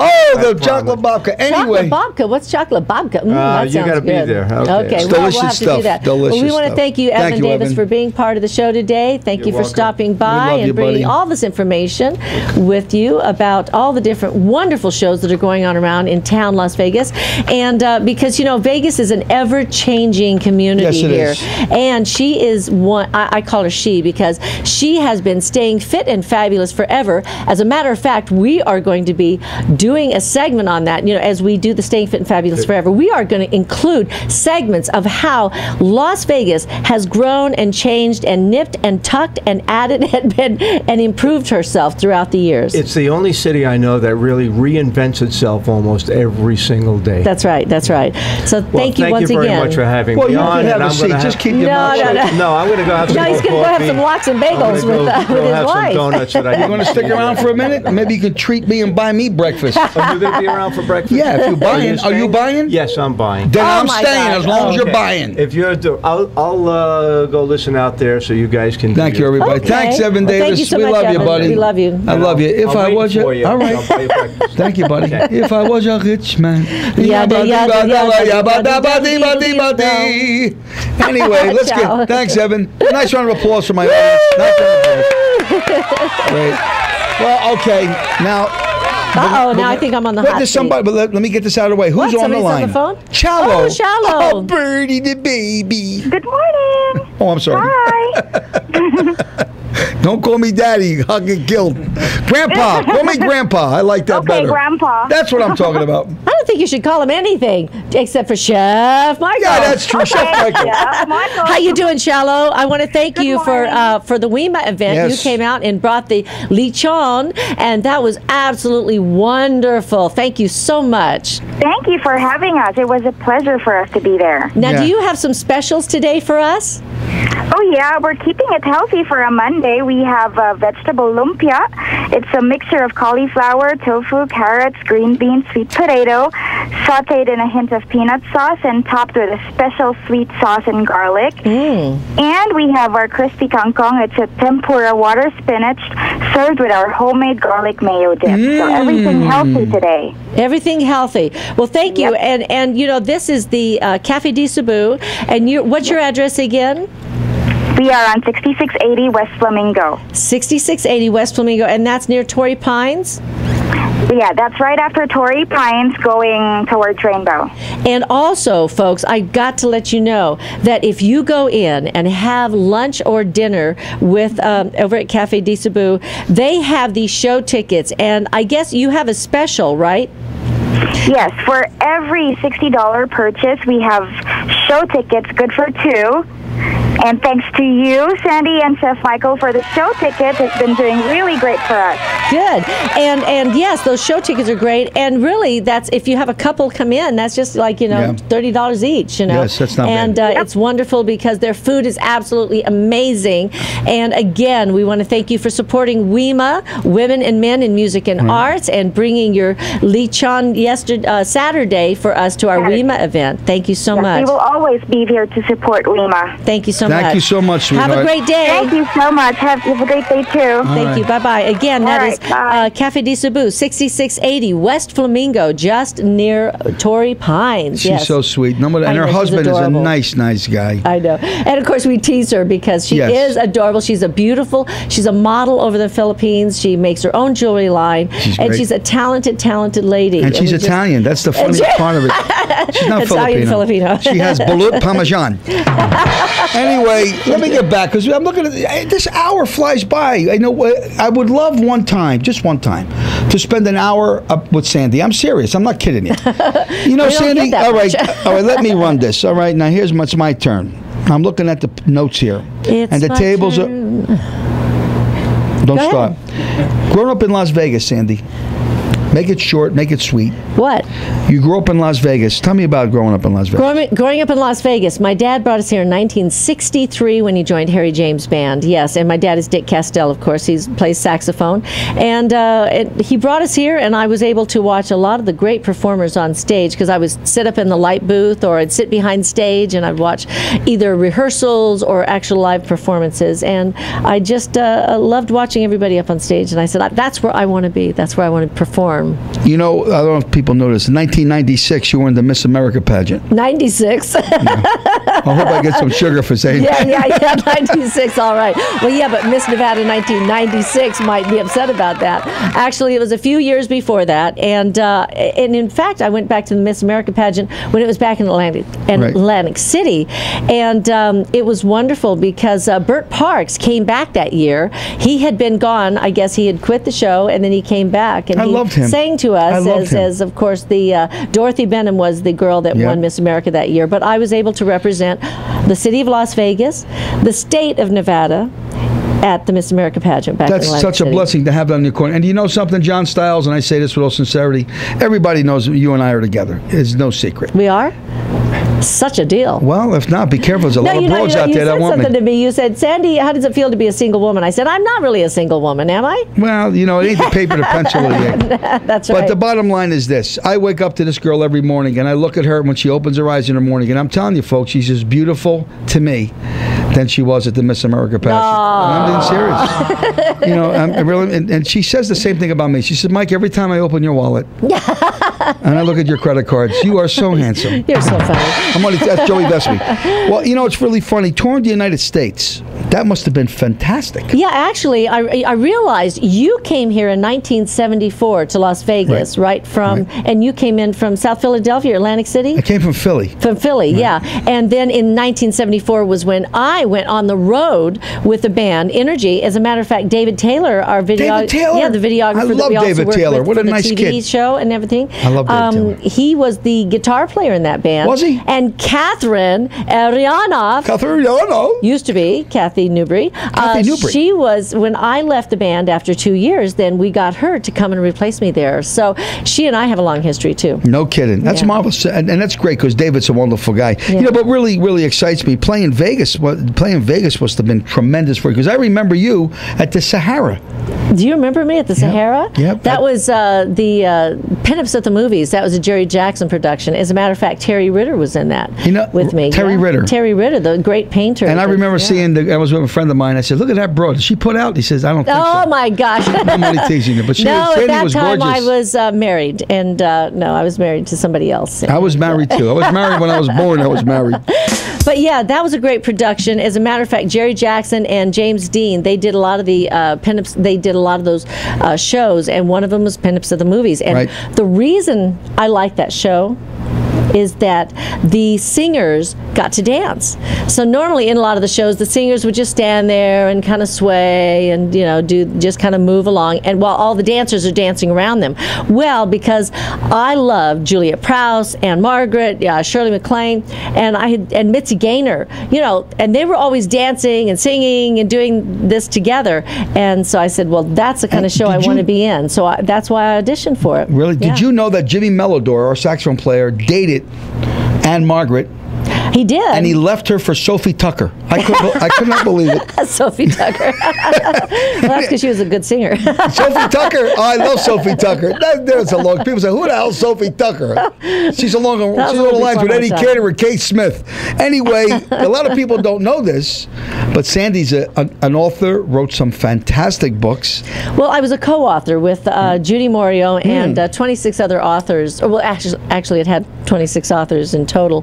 the chocolate babka. Anyway. Chocolate babka. What's chocolate babka? you That sounds gotta be good. there. Okay. Okay, It's well, we'll delicious have to do stuff. that. Delicious well, we want to stuff. thank you, Thank Evan you, Davis, Evan. for being part of the show today. Thank you You're for welcome. stopping by We love you, and bringing buddy. all this information with you about all the different wonderful shows that are going on around in town, Las Vegas. And because, you know, Vegas is an ever-changing community Yes, it here. is. And she is one, I call her she because she has been staying fit and fabulous forever. As a matter of fact, we are going to be doing a segment on that. You know, as we do the Staying Fit and Fabulous Forever, we are going to include segments of how Las Vegas has grown and changed and nipped and tucked and added and improved herself throughout the years. It's the only city I know that really reinvents itself almost every single day. That's right. That's right. So thank you once again. Thank you very much for having me you on. can have a seat. Just keep your mouth shut. No, I'm going to go have some No, he's going to go have some lox and bagels with his have wife. some donuts that I You're going to stick around for a minute? Maybe you could treat me and buy me breakfast. Are you going to be around for breakfast? Yeah, if you're buying. Are you buying? Yes, I'm buying. Then I'm my staying God. as long as you're buying. If you're, I'll go listen out there so you guys can. Thank you, everybody. Okay. Thanks, Evan Well, Davis. thank you so we much, love you, Evan. buddy. We love you. I love you. If I'll I wait was for you, all right. I'll buy you breakfast. Thank you, buddy. If I was a rich man. Anyway, let's Ciao. get. Thanks, Evan. Nice round of applause for my audience. Nice round of applause. Great. Well, okay. Now. Now I think I'm on the hot There's seat. somebody, but let me get this out of the way. Who's What? on the Somebody's line? on the phone? Shallow. Oh, Shallow. Oh, Birdie the baby. Good morning. Oh, I'm sorry. Hi. Don't call me daddy. I'll get killed. Grandpa. Call me grandpa. I like that better. Okay, Grandpa. That's what I'm talking about. I don't think you should call him anything except for Chef Michael. Yeah, that's true. Chef Michael. Yeah, Michael. How you doing, Shallow? I want to thank you for the WEMA event. Yes. You came out and brought the lechon, and that was absolutely wonderful. Thank you so much. Thank you for having us. It was a pleasure for us to be there. Now, Yeah. do you have some specials today for us? Oh, yeah, we're keeping it healthy for a Monday. We have vegetable lumpia. It's a mixture of cauliflower, tofu, carrots, green beans, sweet potato, sautéed in a hint of peanut sauce and topped with a special sweet sauce and garlic. And we have our crispy kangkong. It's a tempura water spinach served with our homemade garlic mayo dip. So everything healthy today. Everything healthy. Well, thank you. And you know, this is the Cafe di Cebu. And what's your address again? We are on 6680 West Flamingo. 6680 West Flamingo, and that's near Torrey Pines? Yeah, that's right after Torrey Pines going towards Rainbow. And also, folks, I got to let you know that if you go in and have lunch or dinner with over at Cafe di Cebu, they have these show tickets, and I guess you have a special, right? Yes, for every $60 purchase, we have show tickets good for two. And thanks to you, Sandy and Chef Michael, for the show tickets. It's been doing really great for us. Good. And yes, those show tickets are great. And really, that's if you have a couple come in, that's just like, you know, Yeah. $30 each, you know. Yes, that's not and bad. It's wonderful because their food is absolutely amazing. And again, we want to thank you for supporting WEMA, Women and Men in Music and Arts, and bringing your lechon Saturday for us to our WEMA event. Thank you so much. We will always be here to support WEMA. Thank you so much. Thank you so much, sweetheart. Have a great day. Thank you so much. Have a great day, too. Thank you. Bye-bye. Again, that is bye. Cafe di Cebu, 6680 West Flamingo, just near Torrey Pines. She's Yes. so sweet. And I her know, she's husband is a adorable. nice guy. I know. And of course, we tease her because she Yes. is adorable. She's a model over the Philippines. She makes her own jewelry line. She's and great. she's a talented lady. And she's we just- Italian. That's the funniest part of it. She's not Italian Filipino. Filipino. She has balut parmesan. Anyway, let me get back because I'm looking at this hour flies by. I know. I would love just one time, to spend an hour up with Sandy. I'm serious. I'm not kidding you. You know, We don't Sandy. get that All right, much. all right. Let me run this. All right. Now it's my turn. I'm looking at the notes here, and the my tables turn. are. Don't Go start. Grown up in Las Vegas, Sandy. Make it short. Make it sweet. What? You grew up in Las Vegas. Tell me about growing up in Las Vegas. Growing up in Las Vegas, my dad brought us here in 1963 when he joined Harry James Band. Yes, and my dad is Dick Kastel, of course. He plays saxophone. And he brought us here, and I was able to watch a lot of the great performers on stage because I would sit up in the light booth or I'd sit behind stage and I'd watch either rehearsals or actual live performances. And I just loved watching everybody up on stage. And I said, that's where I want to be. That's where I want to perform. You know, I don't know if people noticed. In 1996, you were in the Miss America pageant. 96. I hope I get some sugar for saying that. Yeah, 96, all right. Well, yeah, but Miss Nevada 1996 might be upset about that. Actually, it was a few years before that, and in fact, I went back to the Miss America pageant when it was back in Atlantic City, and it was wonderful because Bert Parks came back that year. He had been gone. I guess he had quit the show, and then he came back, and I loved him. sang to us as of course, the Dorothy Benham was the girl that won Miss America that year, but I was able to represent the city of Las Vegas, the state of Nevada, at the Miss America pageant back in Atlantic That's such a blessing to have that on your corner. And you know something, John Stiles, and I say this with all sincerity, everybody knows you and I are together. It's no secret. We are? Such a deal. Well, if not, be careful. There's a lot of broads out there that want me. You said something to me. You said, Sandy, how does it feel to be a single woman? I said, I'm not really a single woman, am I? Well, you know, it ain't the paper, the pencil, or the ink. That's right. But the bottom line is this. I wake up to this girl every morning, and I look at her when she opens her eyes in the morning, and I'm telling you, folks, she's as beautiful to me than she was at the Miss America pageant. I'm being serious. You know, I'm really, and she says the same thing about me. She said, Mike, every time I open your wallet and I look at your credit cards, you are so handsome. You're so funny. That's Joey Vespi. Well, you know, it's really funny. Touring the United States, that must have been fantastic. Yeah, actually, I realized you came here in 1974 to Las Vegas, right? And you came in from South Philadelphia, Atlantic City? I came from Philly. From Philly, yeah. And then in 1974 was when I went on the road with the band Energy. As a matter of fact, David Taylor, our videographer. David Taylor? Yeah, the videographer. I love David Taylor. What a nice kid. The TV show and everything. I love David Taylor. He was the guitar player in that band. Was he? And Catherine Arianoff. Catherine Arianoff. Used to be Kathy Newbury. She was, when I left the band after 2 years, then we got her to come and replace me there. So she and I have a long history, too. No kidding. That's marvelous. And that's great because David's a wonderful guy. Yeah. You know, but really, really excites me. Playing Vegas must have been tremendous for you because I remember you at the Sahara. Do you remember me at the Sahara? Yep. That was the Pinups at the Movies. That was a Jerry Jackson production. As a matter of fact, Terry Ritter was in that with me. Terry Ritter. Terry Ritter, the great painter. And I remember seeing, I was with a friend of mine. I said, look at that broad. Did she put out? He says, I don't think so. Oh, my gosh. I'm only teasing you. But at that time gorgeous. I was married. And no, I was married to somebody else. I was married, too. I was married when I was born. I was married. But yeah, that was a great production. As a matter of fact, Jerry Jackson and James Dean, they did a lot of the pinups. They did a lot of those shows, and one of them was Pinups at the Movies. And the reason I like that show is that the singers got to dance. So normally in a lot of the shows, the singers would just stand there and kind of sway and, you know, just kind of move along, and while all the dancers are dancing around them. Well, because I love Juliet Prowse and Margaret, Shirley MacLaine, and Mitzi Gaynor, you know, and they were always dancing and singing and doing this together. And so I said, well, that's the kind of show I want to be in. So that's why I auditioned for it. Really? Did you know that Jimmy Melodor, our saxophone player, dated Anne Margaret? He did. And he left her for Sophie Tucker. I could not believe it. Sophie Tucker. Well, that's because she was a good singer. Sophie Tucker? Oh, I love Sophie Tucker. There's a long. People say, who the hell is Sophie Tucker? She's along the lines with Eddie Cantor and Kate Smith. Anyway, a lot of people don't know this, but Sandy's an author, wrote some fantastic books. Well, I was a co-author with Judy Morio and 26 other authors. Well, actually, it had 26 authors in total.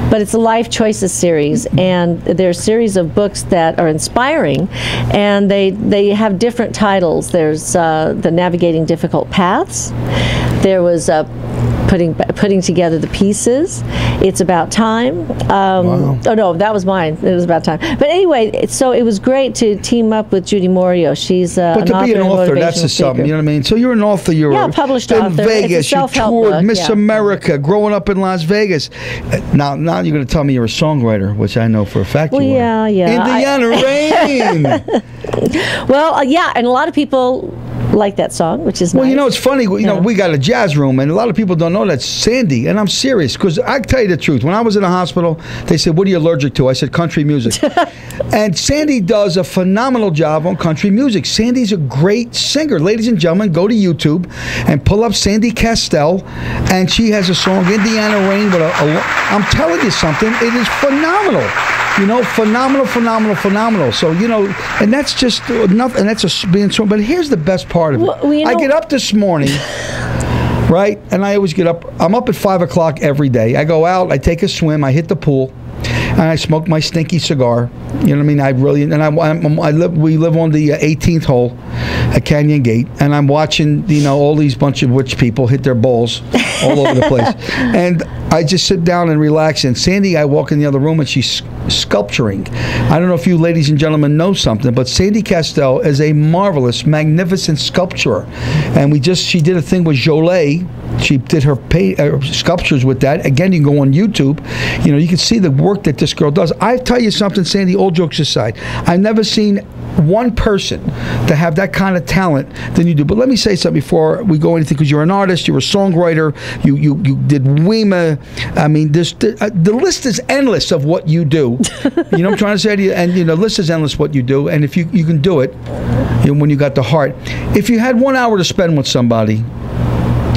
But it's a Life Choices series, and they're a series of books that are inspiring, and they have different titles. There's the Navigating Difficult Paths. There was putting together the pieces. It's About Time. Wow. Oh no, that was mine. It was About Time. But anyway, so it was great to team up with Judy Morio. She's but to be an author, that's just something. You know what I mean? So you're an author. You're a published in author. Vegas. You toured Miss America, growing up in Las Vegas. Now you're going to tell me you're a songwriter, which I know for a fact you are. Yeah. Indiana Rain. Well, and a lot of people like that song, which is nice. Well, you know, it's funny. You know, we got a jazz room, and a lot of people don't know that's Sandy, and I'm serious, because I tell you the truth. When I was in the hospital, they said, what are you allergic to? I said, country music. And Sandy does a phenomenal job on country music. Sandy's a great singer. Ladies and gentlemen, go to YouTube and pull up Sandy Kastel, and she has a song, Indiana Rain, with I'm telling you something, it is phenomenal. You know, phenomenal. So, you know, and that's just enough, and that's being so. But here's the best part of it. Well, you know, I get up this morning, right, and I always get up. I'm up at 5 o'clock every day. I go out, I take a swim, I hit the pool, and I smoke my stinky cigar. You know what I mean? I really, and we live on the 18th hole at Canyon Gate, and I'm watching, all these bunch of rich people hit their balls all over the place. And I just sit down and relax. And Sandy, I walk in the other room, and she's sculpturing. I don't know if you ladies and gentlemen know something, but Sandy Kastel is a marvelous, magnificent sculptor. And she did a thing with Jolie. She did her sculptures with that. Again, you can go on YouTube. You can see the work that this girl does. I tell you something, Sandy, all jokes aside, I've never seen one person to have that kind of talent than you do. But let me say something before we go anything, because you're an artist, you're a songwriter, you did WEMA. I mean, the list is endless of what you do. You know what I'm trying to say to you? And the list is endless what you do. And if you can do it, when you got the heart. If you had 1 hour to spend with somebody,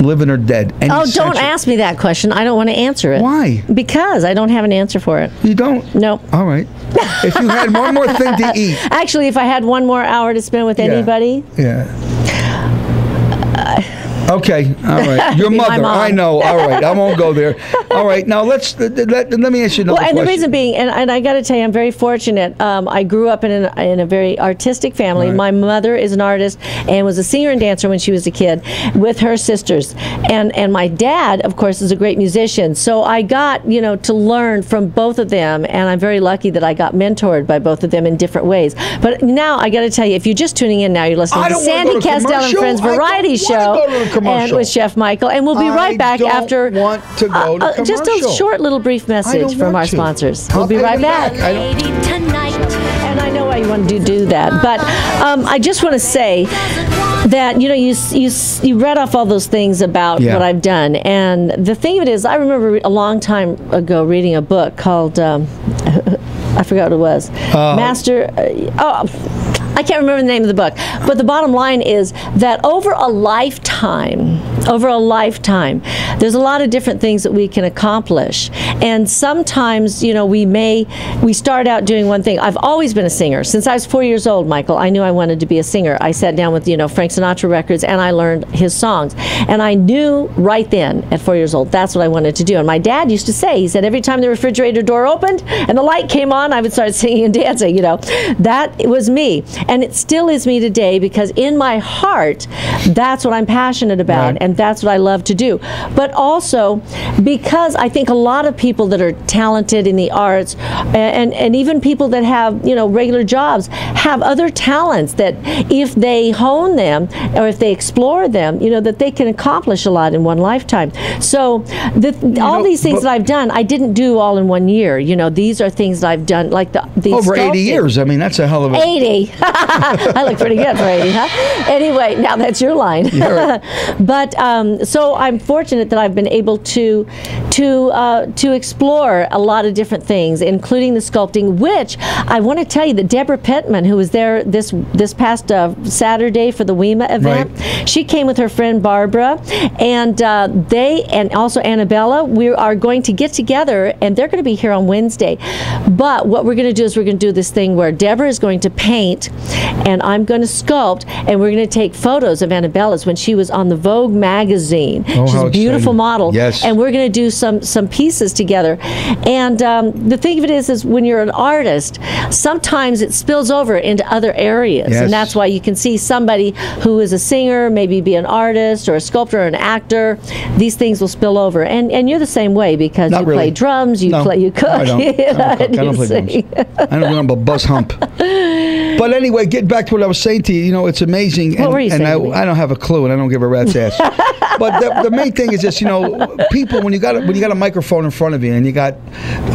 living or dead. Don't ask me that question. I don't want to answer it. Why? Because I don't have an answer for it. You don't? Nope. All right. If you had one more thing to eat. Actually, if I had 1 more hour to spend with anybody. Yeah. Okay, all right. Your mother, I know. All right, I won't go there. All right, now let me ask you another question. The reason being, and I got to tell you, I'm very fortunate. I grew up in a very artistic family. Right. My mother is an artist and was a singer and dancer when she was a kid with her sisters. And my dad, of course, is a great musician. So I got, to learn from both of them, and I'm very lucky that I got mentored by both of them in different ways. But now I got to tell you, if you're just tuning in now, you're listening to Sandy Kastel and Friends Variety Show. And with Chef Michael, and we'll be right back after. I don't want to go to commercial. Just a short little brief message from our sponsors. We'll be right back. And I know why you want to do that, but I just want to say that you read off all those things about what I've done, and the thing of it is, I remember a long time ago reading a book called I forgot what it was. I can't remember the name of the book, but the bottom line is that over a lifetime, there's a lot of different things that we can accomplish. And sometimes, we start out doing one thing. I've always been a singer. Since I was 4 years old, Michael, I knew I wanted to be a singer. I sat down with, Frank Sinatra records, and I learned his songs. And I knew right then, at 4 years old, that's what I wanted to do. And my dad used to say, he said, every time the refrigerator door opened and the light came on, I would start singing and dancing, That was me. And it still is me today, because in my heart, that's what I'm passionate about, and that's what I love to do. But also, because I think a lot of people that are talented in the arts, and even people that have, regular jobs, have other talents that if they hone them, or if they explore them, that they can accomplish a lot in one lifetime. So all these things that I've done, I didn't do all in 1 year. These are things that I've done, like the over 80 years. I mean, that's a hell of a... 80. I look pretty good for 80, huh? Anyway, now that's your line. Right. But so I'm fortunate that I've been able to explore a lot of different things, including the sculpting, which I want to tell you that Deborah Pittman, who was there this past Saturday for the WEMA event, she came with her friend Barbara, and and also Annabella. We are going to get together, and they're going to be here on Wednesday. But what we're going to do is we're going to do this thing where Deborah is going to paint, and I'm going to sculpt, and we're going to take photos of Annabella's when she was on the Vogue magazine. She's a beautiful model. Yes. And we're going to do some pieces together. And the thing of it is when you're an artist, sometimes it spills over into other areas. Yes. And that's why you can see somebody who is a singer, maybe be an artist or a sculptor or an actor. These things will spill over. And you're the same way, because you play drums, you cook. I don't play drums. I don't know about buzz hump. But anyway, get back to what I was saying to you. It's amazing. What were you saying? I don't have a clue, and I don't give a rat's ass. But the main thing is this, people, when you got a microphone in front of you, and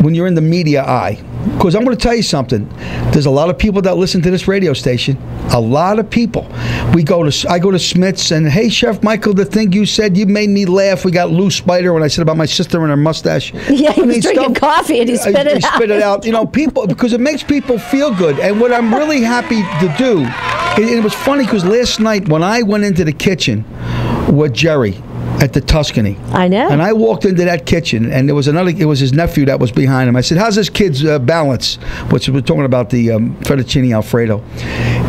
when you're in the media eye, because I'm going to tell you something. There's a lot of people that listen to this radio station. A lot of people. I go to Smith's, and hey, Chef Michael, the thing you said, you made me laugh. We got Lou Spider when I said about my sister and her mustache. Yeah, he was drinking coffee and he spit it out. People, because it makes people feel good. And what I'm really happy to do, and it was funny because last night when I went into the kitchen with Jerry, at the Tuscany. I know. And I walked into that kitchen, and there was it was his nephew that was behind him. I said, how's this kid's balance? Which we're talking about the fettuccine Alfredo.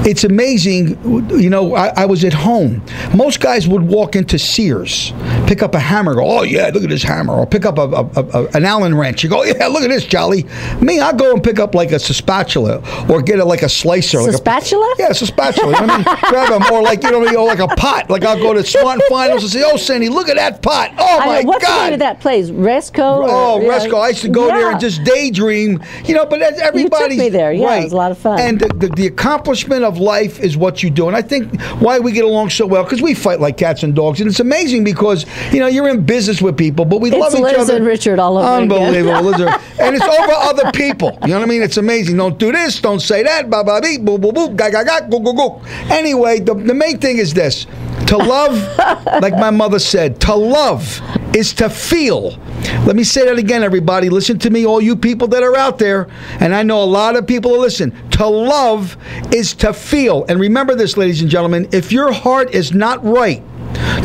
It's amazing. You know, I was at home. Most guys would walk into Sears, pick up a hammer, go, oh, yeah, look at this hammer. Or pick up an Allen wrench. You go, yeah, look at this, Charlie. Me, I'll go and pick up like a spatula or get like a slicer. Like a spatula? Yeah, it's a spatula. You know what I mean? Grab them. Or like, like a pot. Like I'll go to Swan Finals and say, oh, Sandy, look at that pot. Oh, my God. What's the name of that place? Resco? Resco. I used to go there and just daydream. You know, but everybody. You took me there. Yeah, it was a lot of fun. And the accomplishment of life is what you do. And I think why we get along so well, because we fight like cats and dogs. And it's amazing because, you're in business with people, but we love each Liz other. And Richard all over Unbelievable. And it's over other people. You know what I mean? It's amazing. Don't do this. Don't say that. Ba ba beep. Boo boo boo. Ga ga ga. Go go go. Anyway, the main thing is this: to love, like my mother said, to love is to feel. Let me say that again, everybody. Listen to me, all you people that are out there. And I know a lot of people who listen. To love is to feel. And remember this, ladies and gentlemen, if your heart is not right,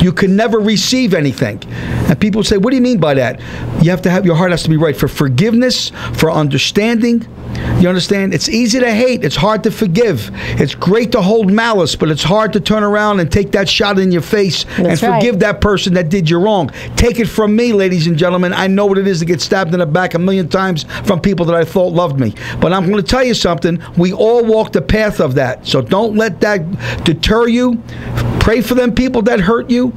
you can never receive anything. And people say, what do you mean by that? You have to have, your heart has to be right for forgiveness, for understanding. You understand? It's easy to hate. It's hard to forgive. It's great to hold malice, but it's hard to turn around and take that shot in your face and forgive that person that did you wrong. Take it from me, ladies and gentlemen. I know what it is to get stabbed in the back 1,000,000 times from people that I thought loved me. But I'm going to tell you something. We all walk the path of that. So don't let that deter you. Pray for them people that hurt you.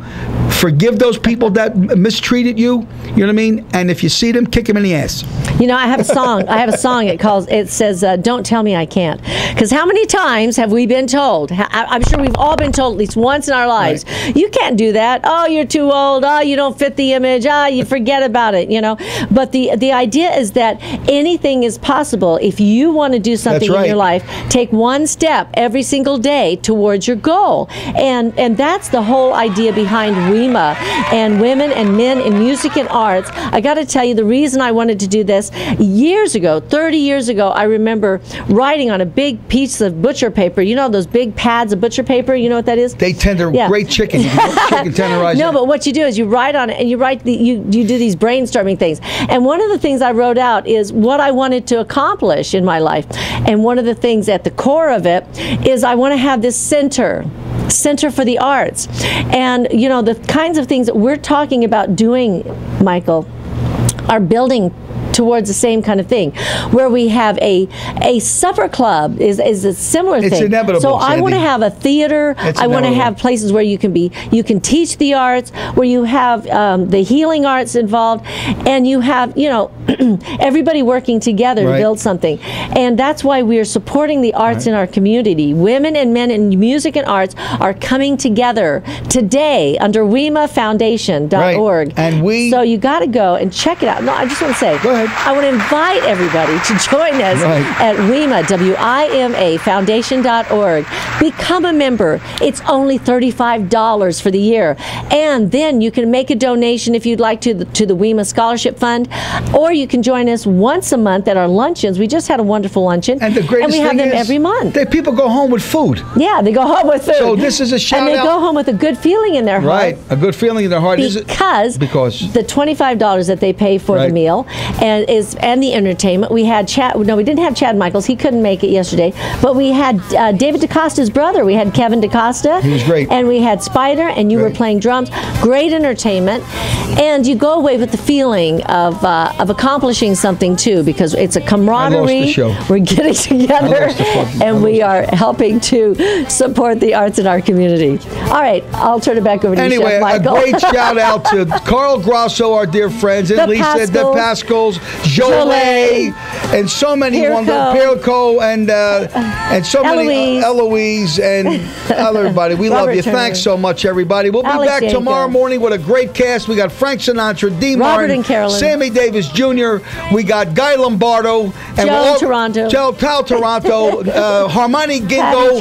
Forgive those people that mistreated you. You know what I mean? And if you see them, kick them in the ass. I have a song. It says, "Don't Tell Me I Can't." Because how many times have we been told? I'm sure we've all been told at least once in our lives, you can't do that. Oh, you're too old. Oh, you don't fit the image. Oh, you forget about it. But the idea is that anything is possible if you want to do something in your life. Take one step every single day towards your goal, and that's the whole idea behind WEMA and Women and Men in Music and Arts. I got to tell you, the reason I wanted to do this years ago, 30 years ago, I remember writing on a big piece of butcher paper. You know those big pads of butcher paper? You know what that is? They tender great chicken. You can chicken tenderize. No, but what you do is you write on it, and you do these brainstorming things. And one of the things I wrote out is what I wanted to accomplish in my life. And one of the things at the core of it is I want to have this center for the arts. And the kinds of things that we're talking about doing, Michael, are building towards the same kind of thing, where we have a supper club is a similar thing. It's inevitable. So I want to have a theater. I want to have places where you can teach the arts, where you have the healing arts involved, and you have everybody working together to build something. And that's why we are supporting the arts in our community. Women and Men in Music and Arts are coming together today under WEMAFoundation.org. And so you got to go and check it out. No, I just want to say, go ahead. I want to invite everybody to join us at WEMA, WIMA Foundation.org. Become a member. It's only $35 for the year. And then you can make a donation if you'd like to the WEMA Scholarship Fund, or you can join us once a month at our luncheons. We just had a wonderful luncheon. And the greatest we have them every month. People go home with food. Yeah, they go home with food. So this is a shout out. And they go home with a good feeling in their heart. Right, a good feeling in their heart. Because the $25 that they pay for the meal and the entertainment. We had we didn't have Chad Michaels. He couldn't make it yesterday. But we had David DaCosta's brother. We had Kevin DaCosta. He was great. And we had Spider, and you were playing drums. Great entertainment. And you go away with the feeling of accomplishing something, too, because it's a camaraderie. I lost the show. We're getting together, and we are helping to support the arts in our community. All right, I'll turn it back over to you, Chef Michael. A great shout out to Carl Grosso, our dear friends, and Lisa, the Pascals, Jolie, and so many wonderful Pirco, and so many Eloise, and everybody. We love you. Thanks so much, everybody. We'll be back tomorrow morning with a great cast. We got Frank Sinatra, D. Robert Martin, and Carolyn, Sammy Davis Jr. We got Guy Lombardo, and Joe Toronto, Harmony Gingo,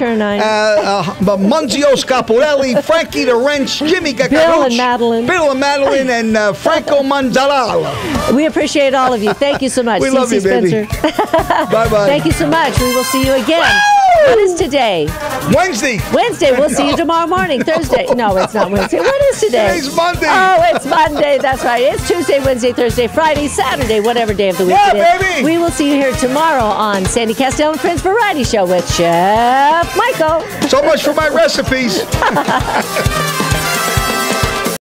Munzio Scaporelli, Frankie the Wrench, Jimmy Cacarucci, Bill and Madeline, and Franco Manzalala. We appreciate all of you. Thank you so much. We love you, baby. Bye-bye. Thank you so much. We will see you again. What is today? Wednesday. Wednesday. We'll see you tomorrow morning. Thursday. No, it's not Wednesday. What is today? Today's Monday. Oh, it's Monday. That's right. It's Tuesday, Wednesday, Thursday, Friday, Saturday, whatever day of the week it is. Baby. We will see you here tomorrow on Sandy Kastel and Friends Variety Show with Chef Michael. So much for my recipes.